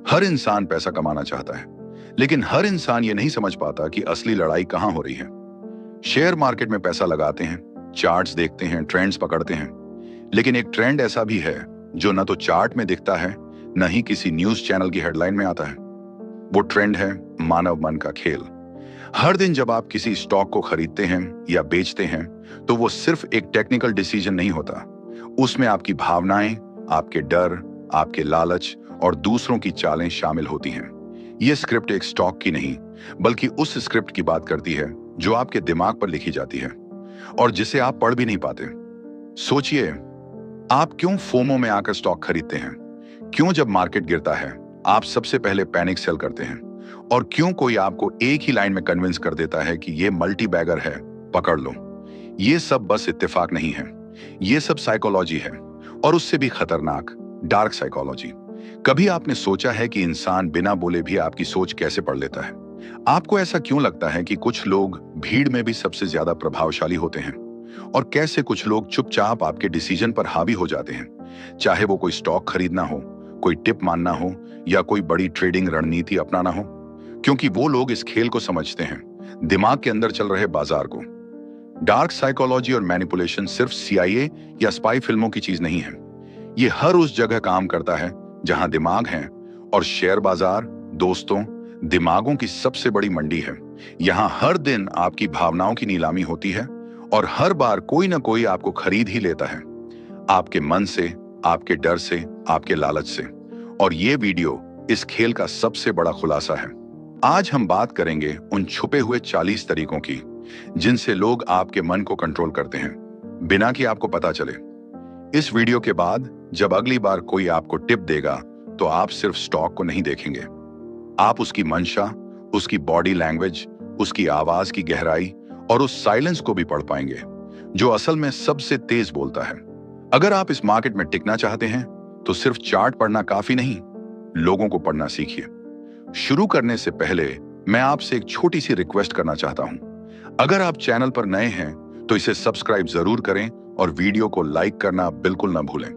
हर इंसान पैसा कमाना चाहता है, लेकिन हर इंसान ये नहीं समझ पाता कि असली लड़ाई कहां हो रही है। शेयर मार्केट में पैसा लगाते हैं, चार्ट्स देखते हैं, ट्रेंड्स पकड़ते हैं, लेकिन एक ट्रेंड ऐसा भी है जो न तो चार्ट में दिखता है, न ही किसी न्यूज चैनल की हेडलाइन में आता है। वो ट्रेंड है मानव मन का खेल। हर दिन जब आप किसी स्टॉक को खरीदते हैं या बेचते हैं, तो वो सिर्फ एक टेक्निकल डिसीजन नहीं होता। उसमें आपकी भावनाएं, आपके डर, आपके लालच और दूसरों की चालें शामिल होती हैं। ये स्क्रिप्ट एक स्टॉक की नहीं, बल्कि उस स्क्रिप्ट की बात करती है जो आपके दिमाग पर लिखी जाती है और जिसे आप पढ़ भी नहीं पाते। सोचिए, आप क्यों फोमो में आकर स्टॉक खरीदते हैं? क्यों जब मार्केट गिरता है आप सबसे पहले पैनिक सेल करते हैं? और क्यों कोई आपको एक ही लाइन में कन्विंस कर देता है कि ये मल्टी बैगर है, पकड़ लो? ये सब बस इत्तेफाक नहीं है, ये सब साइकोलॉजी है, और उससे भी खतरनाक डार्क साइकोलॉजी। कभी आपने सोचा है कि इंसान बिना बोले भी आपकी सोच कैसे पढ़ लेता है? आपको ऐसा क्यों लगता है कि कुछ लोग भीड़ में भी सबसे ज्यादा प्रभावशाली होते हैं, और कैसे कुछ लोग चुपचाप आपके डिसीजन पर हावी हो जाते हैं, चाहे वो कोई स्टॉक खरीदना हो, कोई टिप मानना हो, या कोई बड़ी ट्रेडिंग रणनीति अपनाना हो? क्योंकि वो लोग इस खेल को समझते हैं, दिमाग के अंदर चल रहे बाजार को। डार्क साइकोलॉजी और मैनिपुलेशन सिर्फ सीआईए या स्पाई फिल्मों की चीज नहीं है। ये हर उस जगह काम करता है जहां दिमाग है, और शेयर बाजार, दोस्तों, दिमागों की सबसे बड़ी मंडी है। यहां हर दिन आपकी भावनाओं की नीलामी होती है, और हर बार कोई ना कोई आपको खरीद ही लेता है, आपके मन से, आपके डर से, आपके लालच से। और ये वीडियो इस खेल का सबसे बड़ा खुलासा है। आज हम बात करेंगे उन छुपे हुए 40 तरीकों की जिनसे लोग आपके मन को कंट्रोल करते हैं, बिना कि आपको पता चले। इस वीडियो के बाद जब अगली बार कोई आपको टिप देगा, तो आप सिर्फ स्टॉक को नहीं देखेंगे, आप उसकी मंशा, उसकी बॉडी लैंग्वेज, उसकी आवाज की गहराई और उस साइलेंस को भी पढ़ पाएंगे, जो असल में सबसे तेज बोलता है। अगर आप इस मार्केट में टिकना चाहते हैं, तो सिर्फ चार्ट पढ़ना काफी नहीं, लोगों को पढ़ना सीखिए। शुरू करने से पहले मैं आपसे एक छोटी सी रिक्वेस्ट करना चाहता हूं। अगर आप चैनल पर नए हैं, तो इसे सब्सक्राइब जरूर करें और वीडियो को लाइक करना बिल्कुल ना भूलें।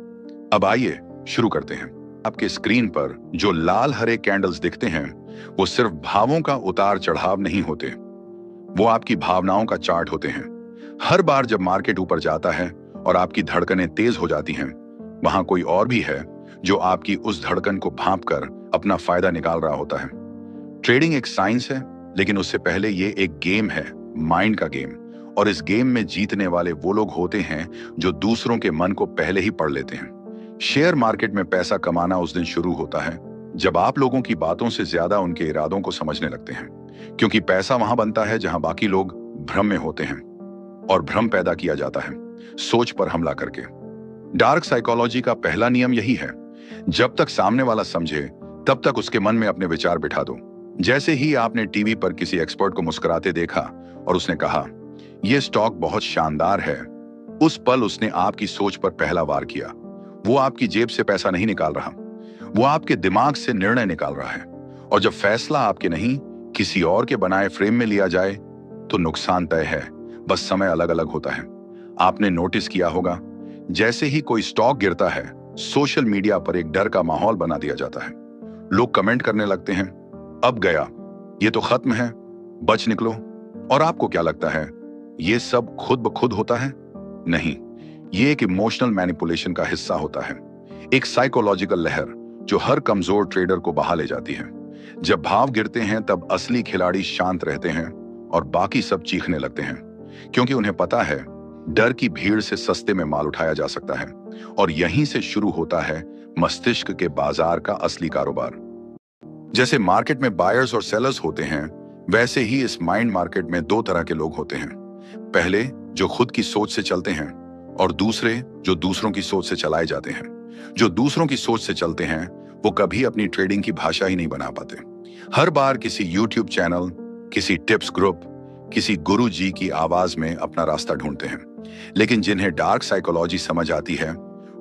अब आइए शुरू करते हैं। आपके स्क्रीन पर जो लाल हरे कैंडल्स दिखते हैं, वो सिर्फ भावों का उतार चढ़ाव नहीं होते, वो आपकी भावनाओं का चार्ट होते हैं। हर बार जब मार्केट ऊपर जाता है और आपकी धड़कनें तेज हो जाती हैं, वहां कोई और भी है जो आपकी उस धड़कन को भांप कर अपना फायदा निकाल रहा होता है। ट्रेडिंग एक साइंस है, लेकिन उससे पहले ये एक गेम है, माइंड का गेम। और इस गेम में जीतने वाले वो लोग होते हैं जो दूसरों के मन को पहले ही पढ़ लेते हैं। शेयर मार्केट में पैसा कमाना उस दिन शुरू होता है जब आप लोगों की बातों से ज्यादा उनके इरादों को समझने लगते हैं, क्योंकि पैसा वहां बनता है जहां बाकी लोग भ्रम में होते हैं, और भ्रम पैदा किया जाता है सोच पर हमला करके। डार्क साइकोलॉजी का पहला नियम यही है, जब तक सामने वाला समझे तब तक उसके मन में अपने विचार बिठा दो। जैसे ही आपने टीवी पर किसी एक्सपर्ट को मुस्कुराते देखा और उसने कहा, यह स्टॉक बहुत शानदार है, उस पल उसने आपकी सोच पर पहला वार किया। वो आपकी जेब से पैसा नहीं निकाल रहा, वो आपके दिमाग से निर्णय निकाल रहा है। और जब फैसला आपके नहीं, किसी और के बनाए फ्रेम में लिया जाए, तो नुकसान तय है, बस समय अलग अलग होता है। आपने नोटिस किया होगा, जैसे ही कोई स्टॉक गिरता है, सोशल मीडिया पर एक डर का माहौल बना दिया जाता है। लोग कमेंट करने लगते हैं, अब गया, ये तो खत्म है, बच निकलो। और आपको क्या लगता है, ये सब खुद ब खुद होता है? नहीं, ये एक इमोशनल मैनिपुलेशन का हिस्सा होता है, एक साइकोलॉजिकल लहर जो हर कमजोर ट्रेडर को बहा ले जाती है। जब भाव गिरते हैं, तब असली खिलाड़ी शांत रहते हैं और बाकी सब चीखने लगते हैं, क्योंकि उन्हें पता है डर की भीड़ से सस्ते में माल उठाया जा सकता है। और यहीं से शुरू होता है मस्तिष्क के बाजार का असली कारोबार। जैसे मार्केट में बायर्स और सेलर्स होते हैं, वैसे ही इस माइंड मार्केट में दो तरह के लोग होते हैं। पहले जो खुद की सोच से चलते हैं, और दूसरे जो दूसरों की सोच से चलाए जाते हैं। जो दूसरों की सोच से चलते हैं, वो कभी अपनी ट्रेडिंग की भाषा ही नहीं बना पाते। हर बार किसी यूट्यूब चैनल, किसी टिप्स ग्रुप, किसी गुरु जी की आवाज में अपना रास्ता ढूंढते हैं। लेकिन जिन्हें डार्क साइकोलॉजी समझ आती है,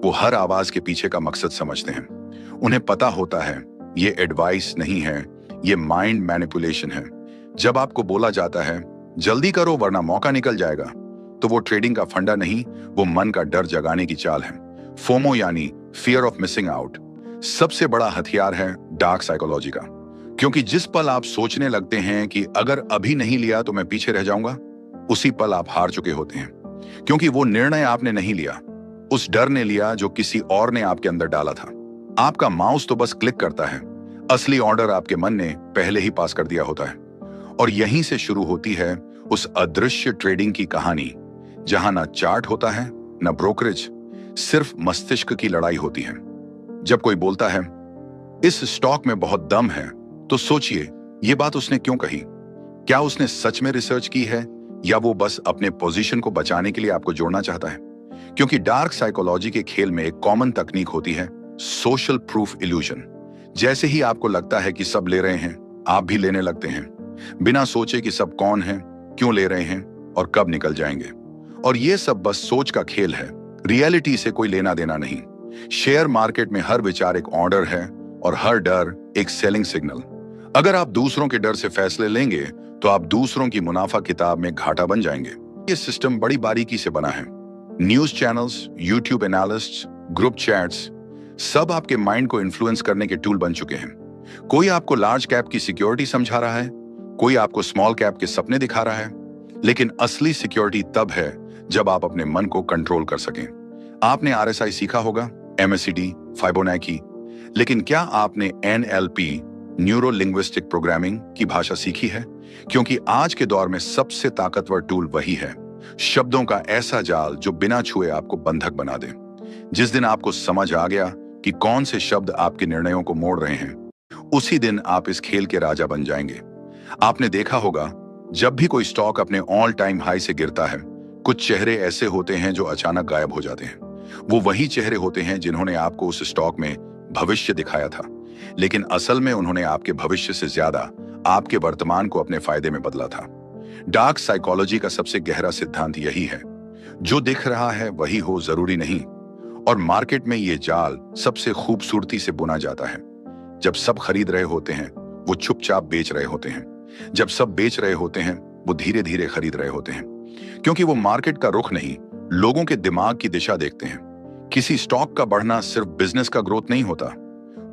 वो हर आवाज के पीछे का मकसद समझते हैं। उन्हें पता होता है ये एडवाइस नहीं है, ये माइंड मैनिपुलेशन है। जब आपको बोला जाता है जल्दी करो वरना मौका निकल जाएगा, तो वो ट्रेडिंग का फंडा नहीं, वो मन का डर जगाने की चाल है। फोमो यानी फियर ऑफ मिसिंग आउट। सबसे बड़ा हथियार है डार्क साइकोलॉजी का। क्योंकि जिस पल आप सोचने लगते हैं कि अगर अभी नहीं लिया तो मैं पीछे रह जाऊंगा, उसी पल आप हार चुके होते हैं। क्योंकि वो निर्णय आपने नहीं लिया, उस डर ने लिया जो किसी और ने आपके अंदर डाला था। आपका माउस तो बस क्लिक करता है, असली ऑर्डर आपके मन ने पहले ही पास कर दिया होता है। और यहीं से शुरू होती है उस अदृश्य ट्रेडिंग की कहानी, जहां ना चार्ट होता है, ना ब्रोकरेज, सिर्फ मस्तिष्क की लड़ाई होती है। जब कोई बोलता है इस स्टॉक में बहुत दम है, तो सोचिए ये बात उसने क्यों कही। क्या उसने सच में रिसर्च की है, या वो बस अपने पोजीशन को बचाने के लिए आपको जोड़ना चाहता है? क्योंकि डार्क साइकोलॉजी के खेल में एक कॉमन तकनीक होती है, सोशल प्रूफ इल्यूजन। जैसे ही आपको लगता है कि सब ले रहे हैं, आप भी लेने लगते हैं, बिना सोचे कि सब कौन है, क्यों ले रहे हैं और कब निकल जाएंगे। और ये सब बस सोच का खेल है, रियलिटी से कोई लेना देना नहीं। शेयर मार्केट में हर विचार एक ऑर्डर है और हर डर एक सेलिंग सिग्नल। अगर आप दूसरों के डर से फैसले लेंगे तो आप दूसरों की मुनाफा किताब में घाटा बन जाएंगे। ये सिस्टम बड़ी बारीकी से बना है। News channels, YouTube analysts, group chats, सब आपके माइंड को इन्फ्लुएंस करने के टूल बन चुके हैं। कोई आपको लार्ज कैप की सिक्योरिटी समझा रहा है, कोई आपको स्मॉल कैप के सपने दिखा रहा है। लेकिन असली सिक्योरिटी तब है जब आप अपने मन को कंट्रोल कर सकें। आपने आरएसआई सीखा होगा, एमएससीडी, फाइबोनाची, लेकिन क्या आपने एनएलपी, न्यूरो लिंग्विस्टिक प्रोग्रामिंग की भाषा सीखी है? क्योंकि आज के दौर में सबसे ताकतवर टूल वही है, शब्दों का ऐसा जाल जो बिना छुए आपको बंधक बना दे। जिस दिन आपको समझ आ गया कि कौन से शब्द आपके निर्णयों को मोड़ रहे हैं, उसी दिन आप इस खेल के राजा बन जाएंगे। आपने देखा होगा, जब भी कोई स्टॉक अपने ऑल टाइम हाई से गिरता है, कुछ चेहरे ऐसे होते हैं जो अचानक गायब हो जाते हैं। वो वही चेहरे होते हैं जिन्होंने आपको उस स्टॉक में भविष्य दिखाया था, लेकिन असल में उन्होंने आपके भविष्य से ज्यादा आपके वर्तमान को अपने फायदे में बदला था। डार्क साइकोलॉजी का सबसे गहरा सिद्धांत यही है, जो दिख रहा है वही हो जरूरी नहीं। और मार्केट में ये जाल सबसे खूबसूरती से बुना जाता है। जब सब खरीद रहे होते हैं, वो चुपचाप बेच रहे होते हैं। जब सब बेच रहे होते हैं, वो धीरे धीरे खरीद रहे होते हैं। क्योंकि वो मार्केट का रुख नहीं, लोगों के दिमाग की दिशा देखते हैं। किसी स्टॉक का बढ़ना सिर्फ बिजनेस का ग्रोथ नहीं होता,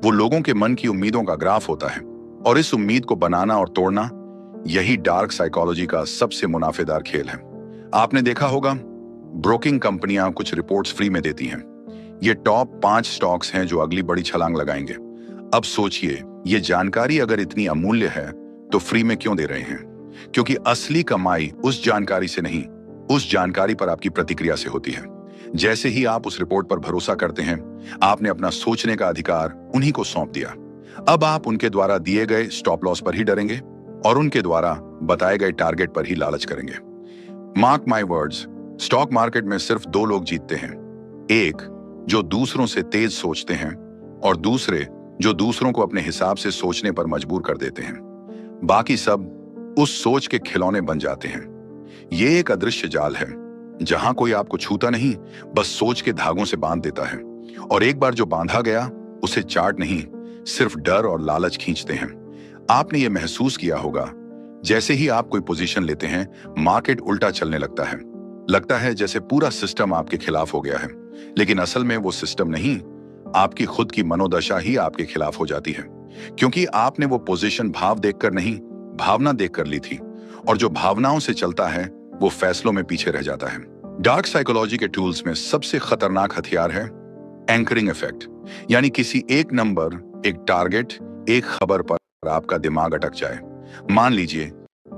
वो लोगों के मन की उम्मीदों का ग्राफ होता है। और इस उम्मीद को बनाना और तोड़ना, यही डार्क साइकोलॉजी का सबसे मुनाफेदार खेल है। आपने देखा होगा, ब्रोकिंग कंपनियां कुछ रिपोर्ट्स फ्री में देती हैं। ये टॉप 5 स्टॉक्स हैं जो अगली बड़ी छलांग लगाएंगे। अब सोचिए, ये जानकारी अगर इतनी अमूल्य है तो फ्री में क्यों दे रहे हैं? क्योंकि असली कमाई उस जानकारी से नहीं, उस जानकारी पर आपकी प्रतिक्रिया से होती है। जैसे ही आप उस रिपोर्ट पर भरोसा करते हैं, आपने अपना सोचने का अधिकार उन्हीं को सौंप दिया। अब आप उनके द्वारा दिए गए स्टॉप लॉस पर ही डरेंगे और उनके द्वारा बताए गए टारगेट पर ही लालच करेंगे। Mark my words, stock market में सिर्फ 2 लोग जीतते हैं, एक जो दूसरों से तेज सोचते हैं और दूसरे जो दूसरों को अपने हिसाब से सोचने पर मजबूर कर देते हैं। बाकी सब उस सोच के खिलौने बन जाते हैं। ये एक अदृश्य जाल है, जहां कोई आपको छूता नहीं, बस सोच के धागों से बांध देता है। और एक बार जो बांधा गया, उसे चार्ट नहीं, सिर्फ डर और लालच खींचते हैं। आपने ये महसूस किया होगा, जैसे ही आप कोई पोजीशन लेते हैं, मार्केट उल्टा चलने लगता है जैसे पूरा सिस्टम आपके खिलाफ हो गया है। लेकिन असल में वो सिस्टम नहीं, आपकी खुद की मनोदशा ही आपके खिलाफ हो जाती है। क्योंकि आपने वो पोजीशन भाव देखकर नहीं, भावना देखकर ली थी। और जो भावनाओं से चलता है, वो फैसलों में पीछे रह जाता है। डार्क साइकोलॉजी के टूल्स में सबसे खतरनाक हथियार है एंकरिंग इफेक्ट, यानी किसी एक नंबर, एक टारगेट, एक खबर पर आपका दिमाग अटक जाए। मान लीजिए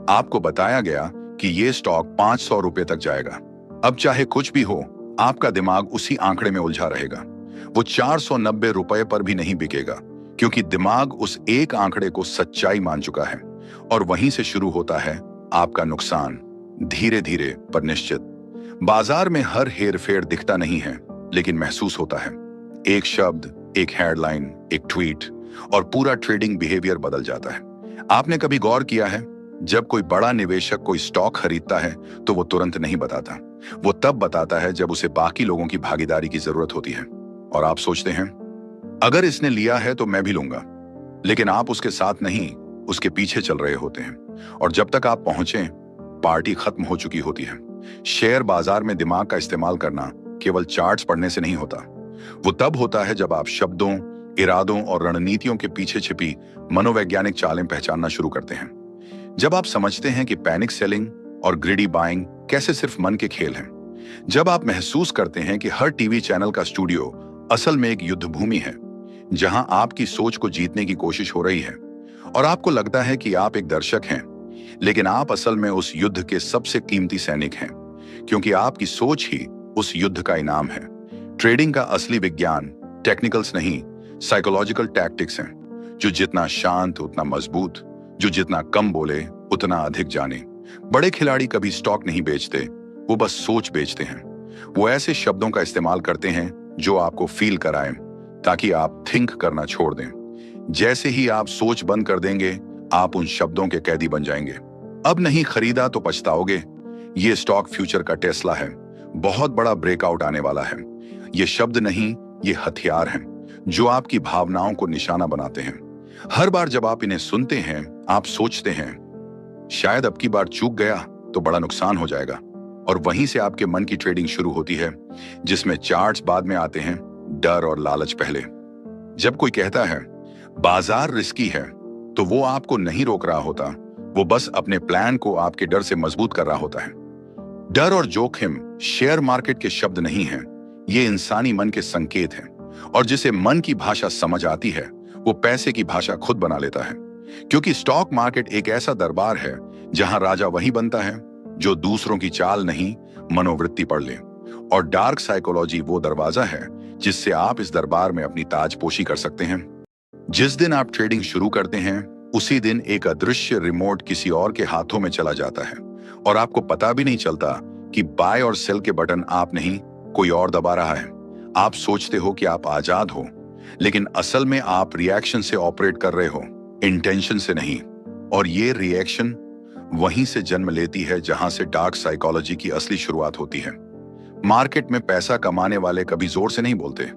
आपको बताया गया कि ये स्टॉक 500 रुपए तक जाएगा। अब चाहे कुछ भी हो, आपका दिमाग उसी आंकड़े में उलझा रहेगा। वो 490 रुपए पर भी नहीं बिकेगा, क्योंकि दिमाग उस एक आंकड़े को सच्चाई मान चुका है। और वहीं से शुरू होता है आपका नुकसान, धीरे धीरे पर निश्चित। बाजार में हर हेरफेर दिखता नहीं है, लेकिन महसूस होता है। एक शब्द, एक हेडलाइन, एक ट्वीट, और पूरा ट्रेडिंग बिहेवियर बदल जाता है। आपने कभी गौर किया है, जब कोई बड़ा निवेशक कोई स्टॉक खरीदता है तो वो तुरंत नहीं बताता। वो तब बताता है जब उसे बाकी लोगों की भागीदारी की जरूरत होती है। और आप सोचते हैं, अगर इसने लिया है तो मैं भी लूंगा। लेकिन आप उसके साथ नहीं, उसके पीछे चल रहे होते हैं। और जब तक आप पहुंचे, पार्टी खत्म हो चुकी होती है। शेयर बाजार में दिमाग का इस्तेमाल करना केवल चार्ट्स पढ़ने से नहीं होता। वो तब होता है जब आप शब्दों, इरादों और रणनीतियों के पीछे छिपी मनोवैज्ञानिक चालें पहचानना शुरू करते हैं। जब आप समझते हैं कि पैनिक सेलिंग और ग्रिडी बाइंग कैसे सिर्फ मन के खेल हैं, जब आप महसूस करते हैं कि हर टीवी चैनल का स्टूडियो असल में एक युद्ध भूमि है जहां आपकी सोच को जीतने की कोशिश हो रही है, और आपको लगता है कि आप एक दर्शक हैं, लेकिन आप असल में उस युद्ध के सबसे कीमती सैनिक हैं, क्योंकि आपकी सोच ही उस युद्ध का इनाम है। ट्रेडिंग का असली विज्ञान टेक्निकल्स नहीं, साइकोलॉजिकल टैक्टिक्स हैं, जो जितना शांत उतना मजबूत, जो जितना कम बोले उतना अधिक जाने। बड़े खिलाड़ी कभी स्टॉक नहीं बेचते, वो बस सोच बेचते हैं। वो ऐसे शब्दों का इस्तेमाल करते हैं जो आपको फील कराएं, ताकि आप थिंक करना छोड़ दें। जैसे ही आप सोच बंद कर देंगे, आप उन शब्दों के कैदी बन जाएंगे। अब नहीं खरीदा तो पछताओगे, ये स्टॉक फ्यूचर का टेस्ला है, बहुत बड़ा ब्रेकआउट आने वाला है। ये शब्द नहीं, ये हथियार हैं जो आपकी भावनाओं को निशाना बनाते हैं। हर बार जब आप इन्हें सुनते हैं, आप सोचते हैं शायद अब की बार चूक गया तो बड़ा नुकसान हो जाएगा, और वहीं से आपके मन की ट्रेडिंग शुरू होती है, जिसमें चार्ट्स बाद में आते हैं, डर और लालच पहले। जब कोई कहता है बाजार रिस्की है, तो वो आपको नहीं रोक रहा होता, वो बस अपने प्लान को आपके डर से मजबूत कर रहा होता है। डर और जोखिम शेयर मार्केट के शब्द नहीं हैं, ये इंसानी मन के संकेत हैं, और जिसे मन की भाषा समझ आती है, वो पैसे की भाषा खुद बना लेता है। क्योंकि स्टॉक मार्केट एक ऐसा दरबार है जहां राजा वही बनता है जो दूसरों की चाल नहीं, मनोवृत्ति पढ़ ले, और डार्क साइकोलॉजी वो दरवाजा है जिससे आप इस दरबार में अपनी ताजपोशी कर सकते हैं। जिस दिन आप ट्रेडिंग शुरू करते हैं, उसी दिन एक अदृश्य रिमोट किसी और के हाथों में चला जाता है, और आपको पता भी नहीं चलता कि बाय और सेल के बटन आप नहीं, कोई और दबा रहा है। आप सोचते हो कि आप आजाद हो, लेकिन असल में आप रिएक्शन से ऑपरेट कर रहे हो, इंटेंशन से नहीं। और ये रिएक्शन वहीं से जन्म लेती है जहां से डार्क साइकोलॉजी की असली शुरुआत होती है। मार्केट में पैसा कमाने वाले कभी जोर से नहीं बोलते,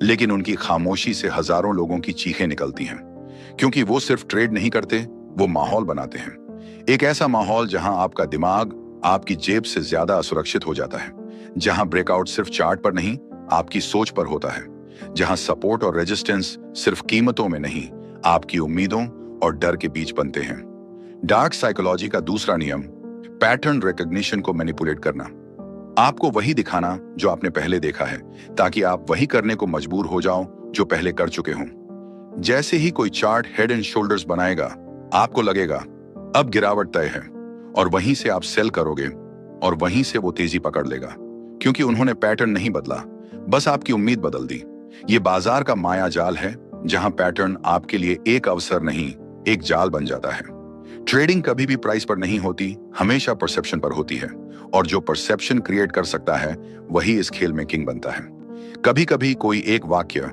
लेकिन उनकी खामोशी से हजारों लोगों की चीखें निकलती हैं, क्योंकि वो सिर्फ ट्रेड नहीं करते, वो माहौल बनाते हैं। एक ऐसा माहौल जहां आपका दिमाग आपकी जेब से ज्यादा असुरक्षित हो जाता है, जहां ब्रेकआउट सिर्फ चार्ट पर नहीं, आपकी सोच पर होता है, जहां सपोर्ट और रेजिस्टेंस सिर्फ कीमतों में नहीं, आपकी उम्मीदों और डर के बीच बनते हैं। डार्क साइकोलॉजी का दूसरा नियम, पैटर्न रिकॉग्निशन को मैनिपुलेट करना। आपको वही दिखाना जो आपने पहले देखा है, ताकि आप वही करने को मजबूर हो जाओ जो पहले कर चुके हों। जैसे ही कोई चार्ट हेड एंड शोल्डर्स बनाएगा, आपको लगेगा अब गिरावट तय है, और वहीं से आप सेल करोगे, और वहीं से वो तेजी पकड़ लेगा, क्योंकि उन्होंने पैटर्न नहीं बदला, बस आपकी उम्मीद बदल दी। ये बाजार का माया जाल है जहां पैटर्न आपके लिए एक अवसर नहीं, एक जाल बन जाता है। ट्रेडिंग कभी भी प्राइस पर नहीं होती, हमेशा परसेप्शन पर होती है, और जो परसेप्शन क्रिएट कर सकता है, वही इस खेल में किंग बनता है। कभी कभी कोई एक वाक्य,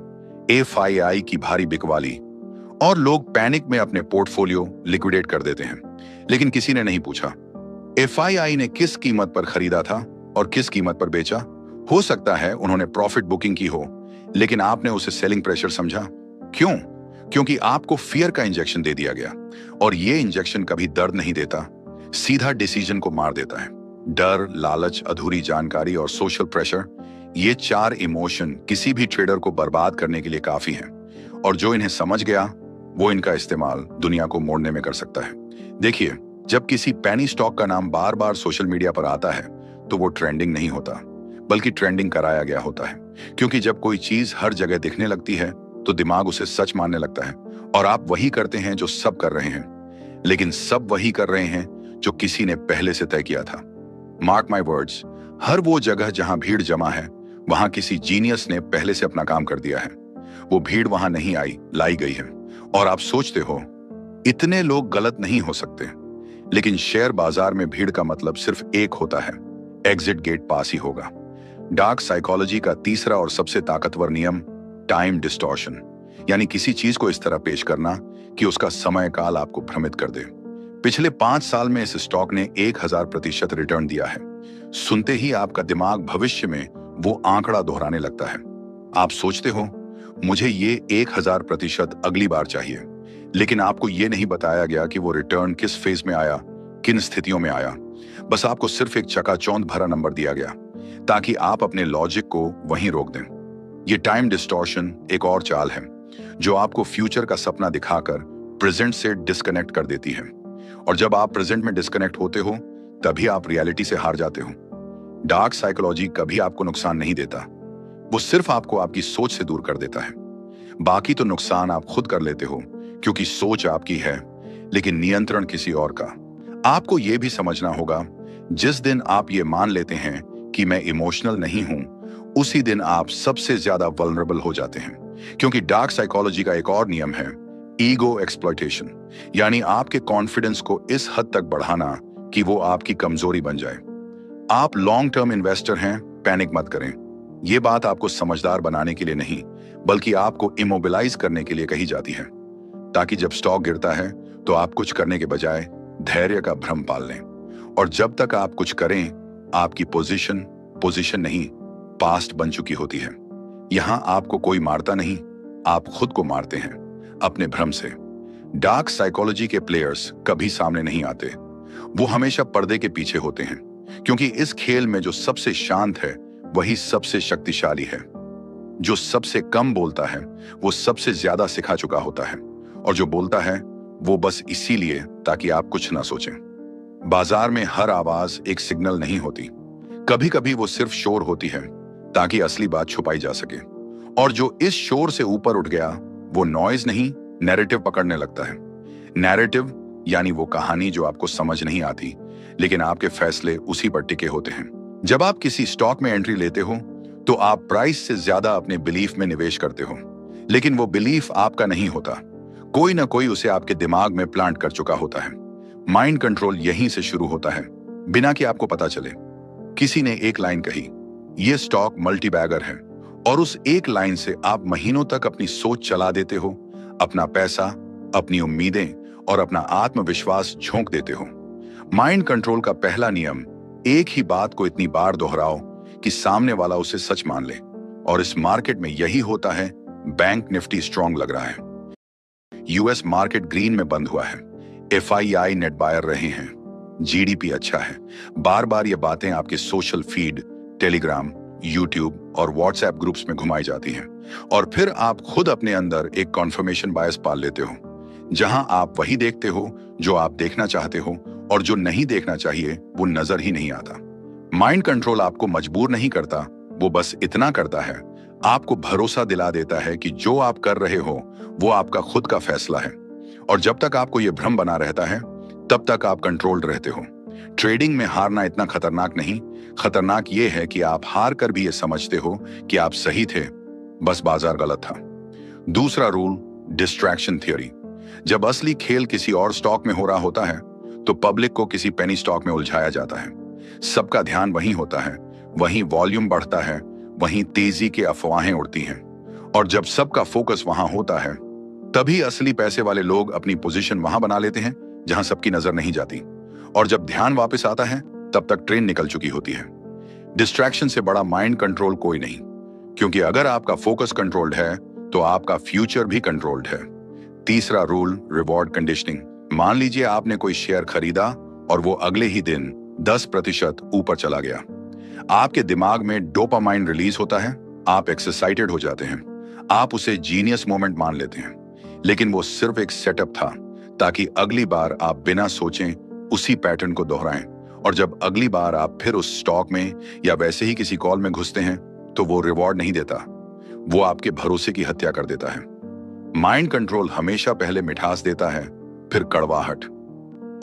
FII की भारी बिकवाली, और लोग पैनिक में अपने पोर्टफोलियो लिक्विडेट कर देते हैं, लेकिन किसी ने नहीं पूछा FII ने किस कीमत पर खरीदा था और किस कीमत पर बेचा। हो सकता है उन्होंने प्रॉफिट बुकिंग की हो, लेकिन आपने उसे सेलिंग प्रेशर समझा। क्यों? क्योंकि आपको फियर का इंजेक्शन दे दिया गया, और ये इंजेक्शन कभी दर्द नहीं देता, सीधा डिसीजन को मार देता है। डर, लालच, अधूरी जानकारी और सोशल प्रेशर, ये 4 इमोशन किसी भी ट्रेडर को बर्बाद करने के लिए काफी हैं, और जो इन्हें समझ गया, वो इनका इस्तेमाल दुनिया को मोड़ने में कर सकता है। देखिए, जब किसी पैनी स्टॉक का नाम बार बार सोशल मीडिया पर आता है, तो वो ट्रेंडिंग नहीं होता, बल्कि ट्रेंडिंग कराया गया होता है। क्योंकि जब कोई चीज हर जगह दिखने लगती है, तो दिमाग उसे सच मानने लगता है, और आप वही करते हैं जो सब कर रहे हैं, लेकिन सब वही कर रहे हैं जो किसी ने पहले से तय किया था। मार्क माई वर्ड्स, हर वो जगह जहां भीड़ जमा है, वहां किसी जीनियस ने पहले से अपना काम कर दिया है। वो भीड़ वहां नहीं आई, लाई गई है। और आप सोचते हो इतने लोग गलत नहीं हो सकते, लेकिन शेयर बाजार में भीड़ का मतलब सिर्फ एक होता है, एग्जिट गेट पास ही होगा। डार्क साइकोलॉजी का तीसरा और सबसे ताकतवर नियम, टाइम डिस्टॉर्शन, यानी किसी चीज को इस तरह पेश करना कि उसका समय काल आपको भ्रमित कर दे। पिछले 5 साल में इस स्टॉक ने 1000% रिटर्न दिया है। सुनते ही आपका दिमाग भविष्य में वो आंकड़ा दोहराने लगता है। आप सोचते हो मुझे ये 1000% अगली बार चाहिए, लेकिन आपको ये नहीं बताया गया कि वो रिटर्न किस फेज में आया, किन स्थितियों में आया। बस आपको सिर्फ एक चकाचौंध भरा नंबर दिया गया, ताकि आप अपने लॉजिक को वहीं रोक दें। ये टाइम डिस्टॉर्शन एक और चाल है, जो आपको फ्यूचर का सपना दिखाकर प्रेजेंट से डिस्कनेक्ट कर देती है। और जब आप प्रेजेंट में डिस्कनेक्ट होते हो तभी आप रियलिटी से हार जाते हो। डार्क साइकोलॉजी कभी आपको नुकसान नहीं देता, वो सिर्फ आपको आपकी सोच से दूर कर देता है। बाकी तो नुकसान आप खुद कर लेते हो क्योंकि सोच आपकी है लेकिन नियंत्रण किसी और का। आपको यह भी समझना होगा, जिस दिन आप ये मान लेते हैं कि मैं इमोशनल नहीं हूं, उसी दिन आप सबसे ज्यादा वल्नरेबल हो जाते हैं। क्योंकि डार्क साइकोलॉजी का एक और नियम है, ईगो एक्सप्लॉयटेशन, यानी आपके कॉन्फिडेंस को इस हद तक बढ़ाना कि वो आपकी कमजोरी बन जाए। आप लॉन्ग टर्म इन्वेस्टर हैं, पैनिक मत करें। ये बात आपको समझदार बनाने के लिए नहीं, बल्कि आपको इमोबिलाइज करने के लिए कही जाती है, ताकि जब स्टॉक गिरता है तो आप कुछ करने के बजाय धैर्य का भ्रम पाल लें। और जब तक आप कुछ करें, आपकी पोजीशन नहीं, पास्ट बन चुकी होती है। यहां आपको कोई मारता नहीं, आप खुद को मारते हैं अपने भ्रम से। डार्क साइकोलॉजी के प्लेयर्स कभी सामने नहीं आते, वो हमेशा पर्दे के पीछे होते हैं, क्योंकि इस खेल में जो सबसे शांत है वही सबसे शक्तिशाली है। जो सबसे कम बोलता है वो सबसे ज्यादा सिखा चुका होता है, और जो बोलता है वो बस इसीलिए ताकि आप कुछ ना सोचें। बाजार में हर आवाज एक सिग्नल नहीं होती, कभी कभी वो सिर्फ शोर होती है ताकि असली बात छुपाई जा सके। और जो इस शोर से ऊपर उठ गया वो नॉइज नहीं, नैरेटिव पकड़ने लगता है। नैरेटिव यानी वो कहानी जो आपको समझ नहीं आती, लेकिन आपके फैसले उसी पर टिके होते हैं। जब आप किसी स्टॉक में एंट्री लेते हो तो आप प्राइस से ज्यादा अपने बिलीफ में निवेश करते हो, लेकिन वो बिलीफ आपका नहीं होता, कोई ना कोई उसे आपके दिमाग में प्लांट कर चुका होता है। माइंड कंट्रोल यहीं से शुरू होता है, बिना कि आपको पता चले। किसी ने एक लाइन कही, ये स्टॉक मल्टी बैगर है, और उस एक लाइन से आप महीनों तक अपनी सोच चला देते हो, अपना पैसा, अपनी उम्मीदें और अपना आत्मविश्वास झोंक देते हो। माइंड कंट्रोल का पहला नियम, एक ही बात को इतनी बार दोहराओ कि सामने वाला उसे सच मान ले। और इस मार्केट में यही होता है। बैंक निफ्टी स्ट्रांग लग रहा है, यूएस मार्केट ग्रीन में बंद हुआ है, एफआईआई नेट बायर रहे हैं, जीडीपी अच्छा है। बार बार ये बातें आपके सोशल फीड, टेलीग्राम, यूट्यूब और व्हाट्सएप ग्रुप्स में घुमाई जाती हैं, और फिर आप खुद अपने अंदर एक कॉन्फर्मेशन बायस पाल लेते हो, जहां आप वही देखते हो जो आप देखना चाहते हो, और जो नहीं देखना चाहिए वो नजर ही नहीं आता। माइंड कंट्रोल आपको मजबूर नहीं करता, वो बस इतना करता है, आपको भरोसा दिला देता है कि जो आप कर रहे हो वो आपका खुद का फैसला है। और जब तक आपको यह भ्रम बना रहता है तब तक आप कंट्रोल्ड रहते हो। ट्रेडिंग में हारना इतना खतरनाक नहीं, खतरनाक यह है कि आप हार कर भी ये समझते हो कि आप सही थे, बस बाजार गलत था। दूसरा रूल, डिस्ट्रैक्शन थ्योरी। जब असली खेल किसी और स्टॉक में हो रहा होता है तो पब्लिक को किसी पेनी स्टॉक में उलझाया जाता है। सबका ध्यान वहीं होता है, वहीं वॉल्यूम बढ़ता है, वहीं तेजी के अफवाहें उड़ती हैं। और जब सबका फोकस वहां होता है तभी असली पैसे वाले लोग अपनी पोजीशन वहां बना लेते हैं जहां सबकी नजर नहीं जाती। और जब ध्यान वापस आता है तब तक ट्रेन निकल चुकी होती है। डिस्ट्रैक्शन से बड़ा माइंड कंट्रोल कोई नहीं, क्योंकि अगर आपका फोकस कंट्रोल्ड है तो आपका फ्यूचर भी कंट्रोल्ड है। तीसरा रूल, रिवॉर्ड कंडीशनिंग। मान लीजिए आपने कोई शेयर खरीदा और वो अगले ही दिन 10% ऊपर चला गया। आपके दिमाग में डोपामाइन रिलीज होता है, आप एक्साइटेड हो जाते हैं, आप उसे जीनियस मोमेंट मान लेते हैं। लेकिन वो सिर्फ एक सेटअप था ताकि अगली बार आप बिना सोचें उसी पैटर्न को दोहराएं। और जब अगली बार आप फिर उस स्टॉक में या वैसे ही किसी कॉल में घुसते हैं तो वो रिवॉर्ड नहीं देता, वो आपके भरोसे की हत्या कर देता है। माइंड कंट्रोल हमेशा पहले मिठास देता है, फिर कड़वाहट,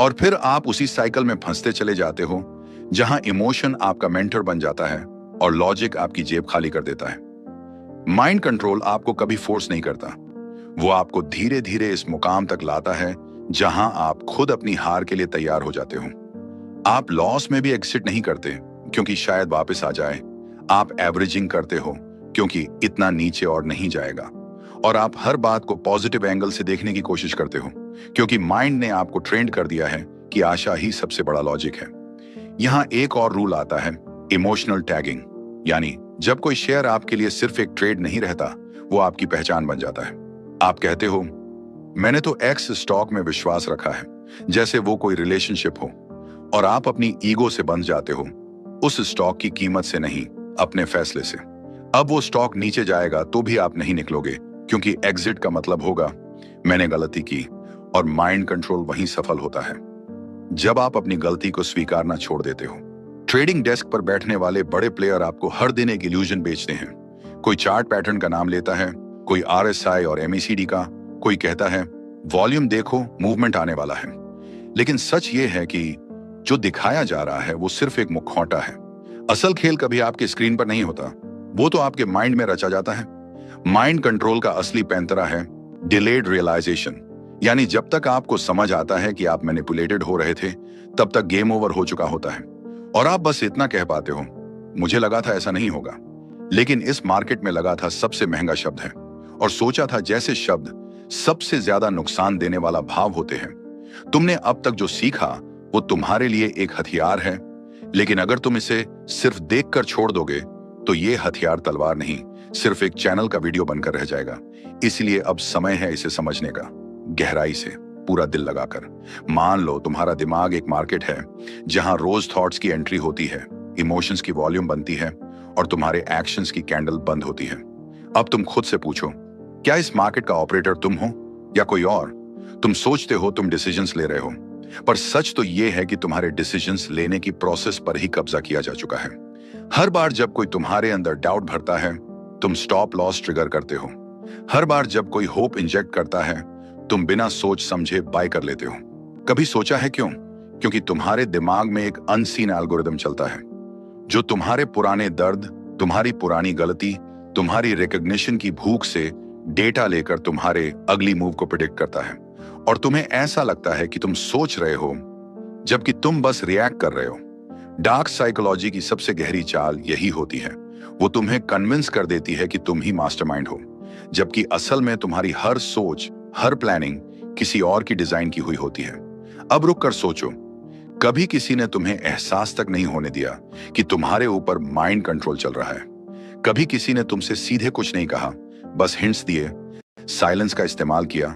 और फिर आप उसी साइकिल में फंसते चले जाते हो जहां इमोशन आपका मेंटर बन जाता है और लॉजिक आपकी जेब खाली कर देता है। माइंड कंट्रोल आपको कभी फोर्स नहीं करता, वो आपको धीरे धीरे इस मुकाम तक लाता है जहां आप खुद अपनी हार के लिए तैयार हो जाते हो। आप लॉस में भी एग्जिट नहीं करते क्योंकि शायद वापस आ जाए, आप एवरेजिंग करते हो क्योंकि इतना नीचे और नहीं जाएगा, और आप हर बात को पॉजिटिव एंगल से देखने की कोशिश करते हो क्योंकि माइंड ने आपको ट्रेंड कर दिया है कि आशा ही सबसे बड़ा लॉजिक है। यहां एक और रूल आता है, इमोशनल टैगिंग, यानी जब कोई शेयर आपके लिए सिर्फ एक ट्रेड नहीं रहता, वो आपकी पहचान बन जाता है। आप कहते हो, मैंने तो एक्स स्टॉक में विश्वास रखा है, जैसे वो कोई रिलेशनशिप हो, और आप अपनी ईगो से बंध जाते हो, उस स्टॉक की कीमत से नहीं, अपने फैसले से। अब वो स्टॉक नीचे जाएगा तो भी आप नहीं निकलोगे क्योंकि एग्जिट का मतलब होगा मैंने गलती की, और माइंड कंट्रोल वहीं सफल होता है जब आप अपनी गलती को स्वीकारना छोड़ देते हो। ट्रेडिंग डेस्क पर बैठने वाले बड़े प्लेयर आपको हर दिन एक इल्यूजन बेचते हैं। कोई चार्ट पैटर्न का नाम लेता है, कोई RSI और MECD का, कोई कहता है वॉल्यूम देखो मूवमेंट आने वाला है। लेकिन सच ये है कि जो दिखाया जा रहा है वो सिर्फ एक मुखौटा है। असल खेल कभी आपके स्क्रीन पर नहीं होता, वो तो आपके माइंड में रचा जाता है। माइंड कंट्रोल का असली पैंतरा है डिलेड रियलाइजेशन, यानी जब तक आपको समझ आता है कि आप मैनिपुलेटेड हो रहे थे, तब तक गेम ओवर हो चुका होता है और आप बस इतना कह पाते हो, मुझे लगा था ऐसा नहीं होगा। लेकिन इस मार्केट में लगा था सबसे महंगा शब्द है, और सोचा था जैसे शब्द सबसे ज्यादा नुकसान देने वाला भाव होते हैं। तुमने अब तक जो सीखा वो तुम्हारे लिए एक हथियार है, लेकिन अगर तुम इसे सिर्फ देखकर छोड़ दोगे तो ये हथियार तलवार नहीं, सिर्फ एक चैनल का वीडियो बनकर रह जाएगा। इसलिए अब समय है इसे समझने का, गहराई से, पूरा दिल लगाकर। मान लो तुम्हारा दिमाग एक मार्केट है जहां रोज थॉट्स की एंट्री होती है, इमोशंस की वॉल्यूम बनती है और तुम्हारे एक्शंस की कैंडल बंद होती है। अब तुम खुद से पूछो, क्या इस मार्केट का ऑपरेटर तुम हो या कोई और? तुम सोचते हो तुम डिसीजंस ले रहे हो, पर सच तो यह है कि तुम्हारे डिसीजंस लेने की प्रोसेस पर ही कब्जा किया जा चुका है। हर बार जब कोई तुम्हारे अंदर डाउट भरता है, तुम स्टॉप लॉस ट्रिगर करते हो। हर बार जब कोई होप इंजेक्ट करता है, तुम बिना सोच समझे बाय कर लेते हो। कभी सोचा है क्यों? क्योंकि तुम्हारे दिमाग में एक अनसीन एल्गोरिदम चलता है जो तुम्हारे पुराने दर्द, तुम्हारी पुरानी गलती, तुम्हारी रिकॉग्निशन की भूख से डेटा लेकर तुम्हारे अगली मूव को प्रिडिक्ट करता है। और तुम्हें ऐसा लगता है कि तुम सोच रहे हो जबकि तुम बस रिएक्ट कर रहे हो। डार्क साइकोलॉजी की सबसे गहरी चाल यही होती है। वो तुम्हें कन्विंस कर देती है कि तुम ही मास्टरमाइंड हो, जबकि असल में तुम्हारी हर सोच, हर प्लानिंग किसी और की डिजाइन की हुई होती है। अब रुक कर सोचो, कभी किसी ने तुम्हें एहसास तक नहीं होने दिया कि तुम्हारे ऊपर माइंड कंट्रोल चल रहा है। कभी किसी ने तुमसे सीधे कुछ नहीं कहा, बस हिंट्स दिए, साइलेंस का इस्तेमाल किया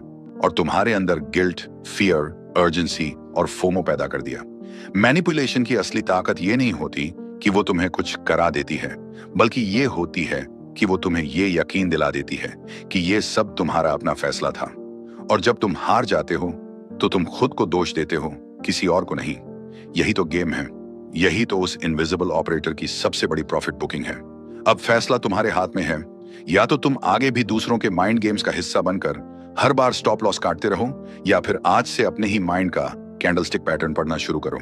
और तुम्हारे अंदर गिल्ट, फियर, अर्जेंसी और फोमो पैदा कर दिया। मैनिपुलेशन की असली ताकत ये नहीं होती कि वो तुम्हें कुछ करा देती है, बल्कि ये होती है कि वो तुम्हें ये यकीन दिला देती है कि ये सब तुम्हारा अपना फैसला था। और जब तुम हार जाते हो तो तुम खुद को दोष देते हो, किसी और को नहीं। यही तो गेम है, यही तो उस इनविजिबल ऑपरेटर की सबसे बड़ी प्रॉफिट बुकिंग है। अब फैसला तुम्हारे हाथ में है, या तो तुम आगे भी दूसरों के माइंड गेम्स का हिस्सा बनकर हर बार स्टॉप लॉस काटते रहो, या फिर आज से अपने ही माइंड का कैंडलस्टिक पैटर्न पढ़ना शुरू करो।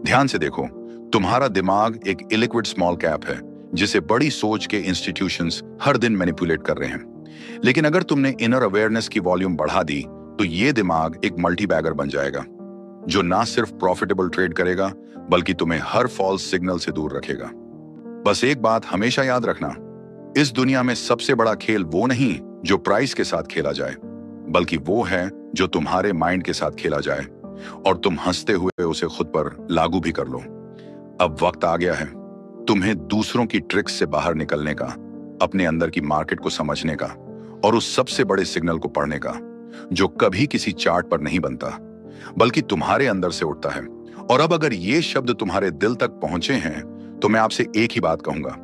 ध्यान से देखो, तुम्हारा दिमाग एक इलिक्विड स्मॉल कैप है जिसे बड़ी सोच के इंस्टीट्यूशंस हर दिन मैनिपुलेट कर रहे हैं। लेकिन अगर तुमने इनर अवेयरनेस की वॉल्यूम बढ़ा दी तो ये दिमाग एक मल्टी बैगर बन जाएगा जो ना सिर्फ प्रॉफिटेबल ट्रेड करेगा बल्कि तुम्हें हर फॉल्स सिग्नल से दूर रखेगा। बस एक बात हमेशा याद रखना, इस दुनिया में सबसे बड़ा खेल वो नहीं जो प्राइस के साथ खेला जाए, बल्कि वो है जो तुम्हारे माइंड के साथ खेला जाए और तुम हंसते हुए उसे खुद पर लागू भी कर लो। अब वक्त आ गया है तुम्हें दूसरों की ट्रिक्स से बाहर निकलने का, अपने अंदर की मार्केट को समझने का और उस सबसे बड़े सिग्नल को पढ़ने का जो कभी किसी चार्ट पर नहीं बनता बल्कि तुम्हारे अंदर से उठता है। और अब अगर ये शब्द तुम्हारे दिल तक पहुंचे हैं तो मैं आपसे एक ही बात कहूंगा,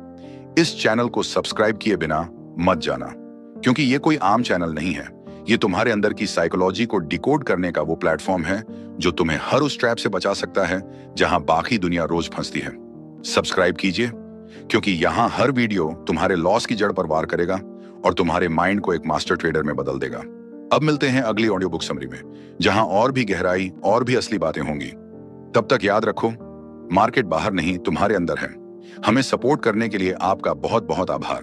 इस चैनल को सब्सक्राइब किए बिना मत जाना, क्योंकि ये कोई आम चैनल नहीं है। ये तुम्हारे अंदर की साइकोलॉजी को डिकोड करने का वो प्लेटफॉर्म है जो तुम्हें हर उस ट्रैप से बचा सकता है जहां बाकी दुनिया रोज फंसती है। सब्सक्राइब कीजिए, क्योंकि यहां हर वीडियो तुम्हारे लॉस की जड़ पर वार करेगा और तुम्हारे माइंड को एक मास्टर ट्रेडर में बदल देगा। अब मिलते हैं अगली ऑडियो बुक समरी में, जहां और भी गहराई और भी असली बातें होंगी। तब तक याद रखो, मार्केट बाहर नहीं तुम्हारे अंदर है। हमें सपोर्ट करने के लिए आपका बहुत बहुत आभार।